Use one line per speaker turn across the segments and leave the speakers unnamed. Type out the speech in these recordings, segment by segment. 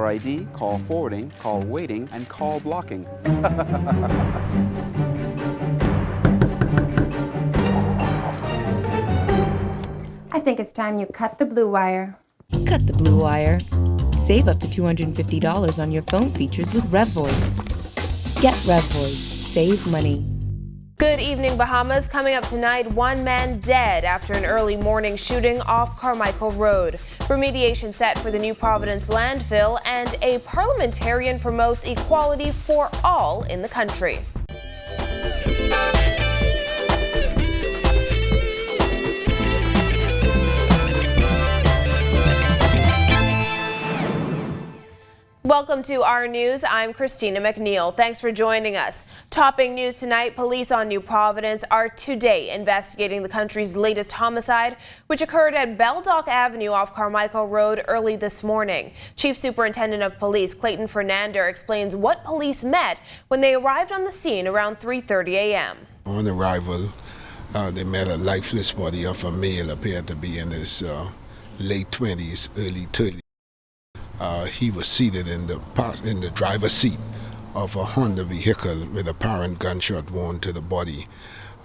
ID, call forwarding, call waiting, and call blocking.
I think it's time you cut the blue wire.
Cut the blue wire. Save up to $250 on your phone features with RevVoice. Get RevVoice. Save money.
Good evening, Bahamas. Coming up tonight, one man dead after an early morning shooting off Carmichael Road. Remediation set for the New Providence landfill, and a parliamentarian promotes equality for all in the country. Welcome to our news. I'm Christina McNeil. Thanks for joining us. Topping news tonight, police on New Providence are today investigating the country's latest homicide, which occurred at Bel Dock Avenue off Carmichael Road early this morning. Chief Superintendent of Police Clayton Fernander explains what police met when they arrived on the scene around 3:30 a.m.
On arrival, they met a lifeless body of a male appeared to be in his late 20s, early 30s. He was seated in the driver's seat of a Honda vehicle with apparent gunshot wound to the body.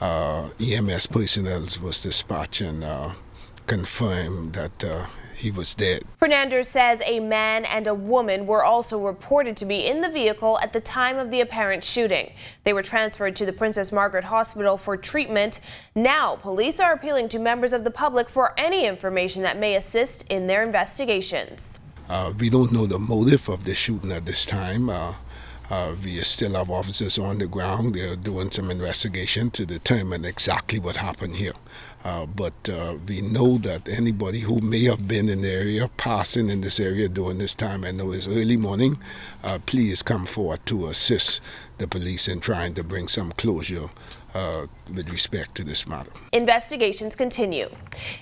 EMS personnel was dispatched and confirmed that he was dead.
Fernandez says a man and a woman were also reported to be in the vehicle at the time of the apparent shooting. They were transferred to the Princess Margaret Hospital for treatment. Now, police are appealing to members of the public for any information that may assist in their investigations.
We don't know the motive of the shooting at this time. We still have officers on the ground. They're doing some investigation to determine exactly what happened here. But we know that anybody who may have been in the area, passing in this area during this time, I know it's early morning, please come forward to assist the police in trying to bring some closure with respect to this matter.
Investigations continue.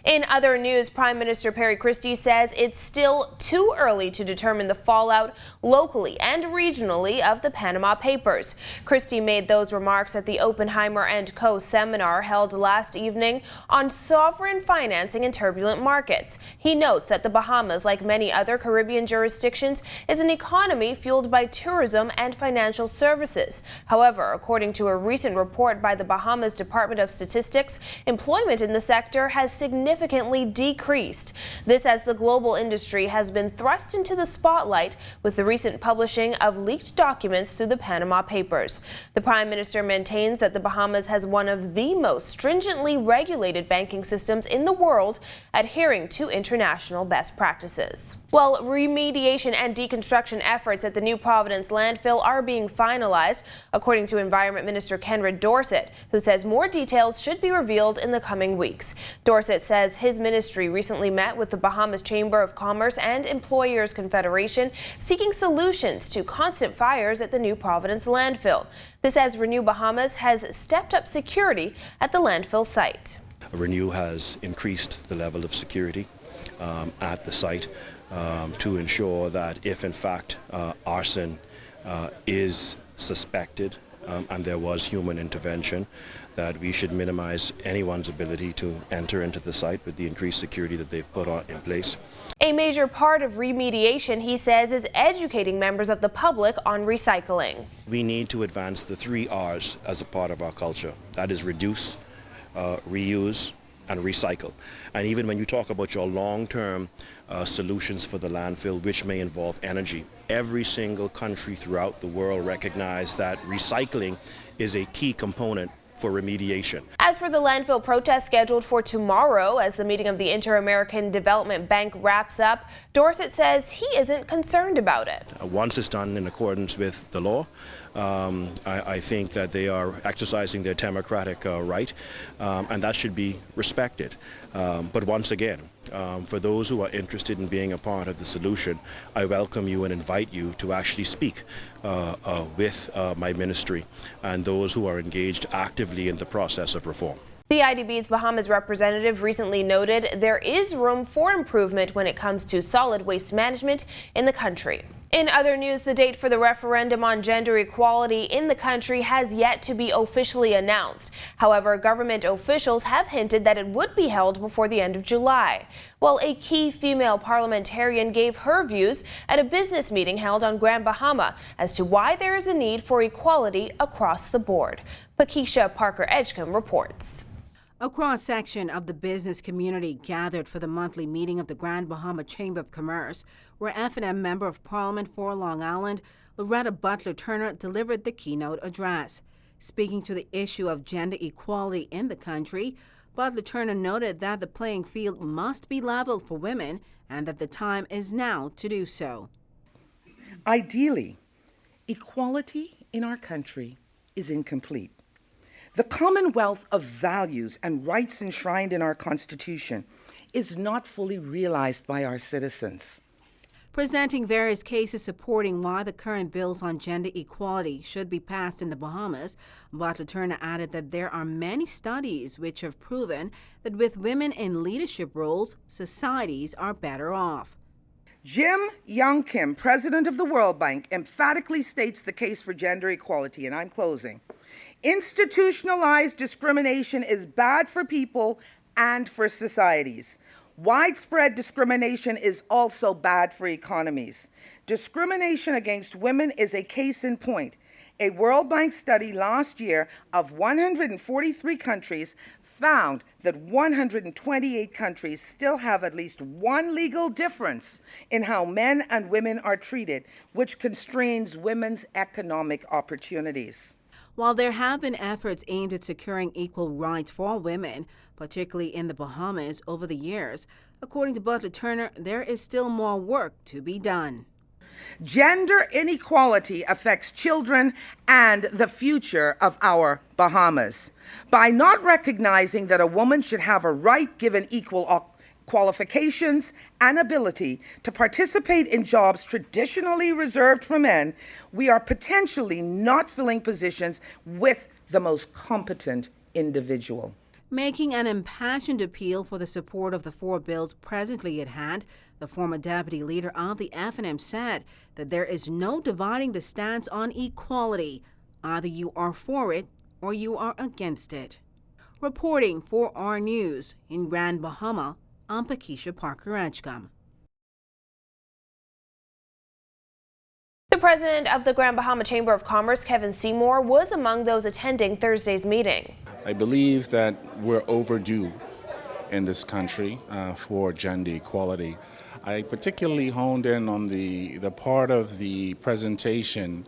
In other news, Prime Minister Perry Christie says it's still too early to determine the fallout locally and regionally of the Panama Papers. Christie made those remarks at the Oppenheimer & Co. seminar held last evening on sovereign financing in turbulent markets. He notes that the Bahamas, like many other Caribbean jurisdictions, is an economy fueled by tourism and financial services. However, according to a recent report by the Bahamas Department of Statistics, employment in the sector has significantly decreased. This as the global industry has been thrust into the spotlight with the recent publishing of leaked documents through the Panama Papers. The Prime Minister maintains that the Bahamas has one of the most stringently regulated banking systems in the world, adhering to international best practices. Well, remediation and deconstruction efforts at the New Providence landfill are being finalized, according to Environment Minister Kenred Dorsett, who says more details should be revealed in the coming weeks. Dorsett says his ministry recently met with the Bahamas Chamber of Commerce and Employers Confederation, seeking solutions to constant fires at the New Providence landfill. This as Renew Bahamas has stepped up security at the landfill site.
Renew has increased the level of security at the site to ensure that if in fact arson is suspected and there was human intervention, that we should minimize anyone's ability to enter into the site with the increased security that they've put in place.
A major part of remediation, he says, is educating members of the public on recycling.
We need to advance the 3 R's as a part of our culture. That is reduce, reuse, and recycle. And even when you talk about your long-term solutions for the landfill, which may involve energy, every single country throughout the world recognizes that recycling is a key component for remediation. As
for the landfill protest scheduled for tomorrow, as the meeting of the Inter-American Development Bank wraps up, Dorsett says he isn't concerned about it.
Once it's done in accordance with the law, I think that they are exercising their democratic right, and that should be respected. But once again, for those who are interested in being a part of the solution, I welcome you and invite you to actually speak with my ministry and those who are engaged actively in the process of reform.
The IDB's Bahamas representative recently noted there is room for improvement when it comes to solid waste management in the country. In other news, the date for the referendum on gender equality in the country has yet to be officially announced. However, government officials have hinted that it would be held before the end of July. Well, a key female parliamentarian gave her views at a business meeting held on Grand Bahama as to why there is a need for equality across the board. Pakisha Parker-Edgecombe reports.
A cross-section of the business community gathered for the monthly meeting of the Grand Bahama Chamber of Commerce, where F&M Member of Parliament for Long Island, Loretta Butler Turner, delivered the keynote address. Speaking to the issue of gender equality in the country, Butler Turner noted that the playing field must be leveled for women and that the time is now to do so.
Ideally, equality in our country is incomplete. The commonwealth of values and rights enshrined in our Constitution is not fully realized by our citizens.
Presenting various cases supporting why the current bills on gender equality should be passed in the Bahamas, Butler Turner added that there are many studies which have proven that with women in leadership roles, societies are better off.
Jim Young Kim, president of the World Bank, emphatically states the case for gender equality, and I'm closing. Institutionalized discrimination is bad for people and for societies. Widespread discrimination is also bad for economies. Discrimination against women is a case in point. A World Bank study last year of 143 countries found that 128 countries still have at least one legal difference in how men and women are treated, which constrains women's economic opportunities.
While there have been efforts aimed at securing equal rights for women, particularly in the Bahamas over the years, according to Butler Turner, there is still more work to be done.
Gender inequality affects children and the future of our Bahamas. By not recognizing that a woman should have a right given equal qualifications and ability to participate in jobs traditionally reserved for men, we are potentially not filling positions with the most competent individual.
Making an impassioned appeal for the support of the four bills presently at hand, the former deputy leader of the F&M said that there is no dividing the stance on equality. Either you are for it or you are against it. Reporting for our news in Grand Bahama, I'm Pakisha Parker-Edgecombe.
The president of the Grand Bahama Chamber of Commerce, Kevin Seymour, was among those attending Thursday's meeting.
I believe that we're overdue in this country for gender equality. I particularly honed in on the part of the presentation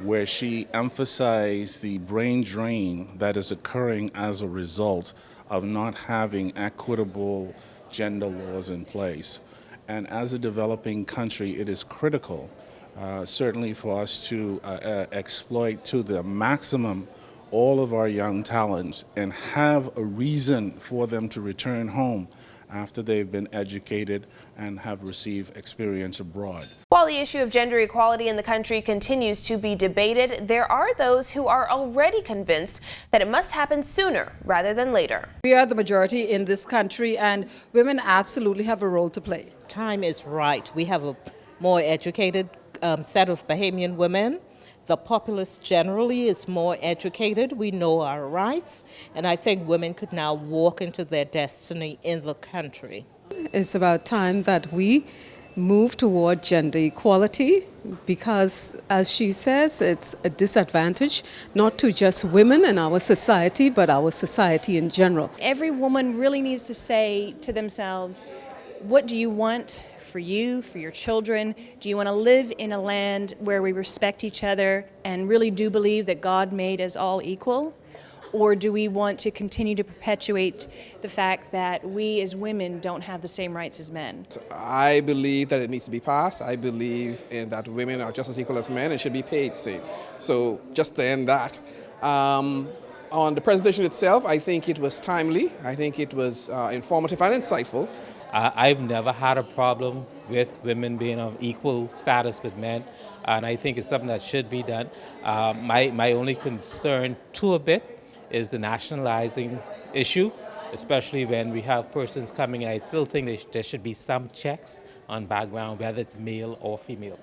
where she emphasized the brain drain that is occurring as a result of not having equitable gender laws in place. And as a developing country, it is critical, certainly for us to exploit to the maximum all of our young talents and have a reason for them to return home after they've been educated and have received experience abroad.
While the issue of gender equality in the country continues to be debated, there are those who are already convinced that it must happen sooner rather than later.
We are the majority in this country, and women absolutely have a role to play.
Time is right. We have a more educated set of Bahamian women. The populace generally is more educated. We know our rights, and I think women could now walk into their destiny in the country.
It's about time that we move toward gender equality because, as she says, it's a disadvantage not to just women in our society, but our society in general.
Every woman really needs to say to themselves, what do you want for you, for your children? Do you want to live in a land where we respect each other and really do believe that God made us all equal? Or do we want to continue to perpetuate the fact that we as women don't have the same rights as men?
I believe that it needs to be passed. I believe in that women are just as equal as men and should be paid same. So just to end that, on the presentation itself, I think it was timely. I think it was informative and insightful.
I've never had a problem with women being of equal status with men, and I think it's something that should be done. My only concern to a bit is the nationalizing issue, especially when we have persons coming in. I still think there should be some checks on background, whether it's male or female.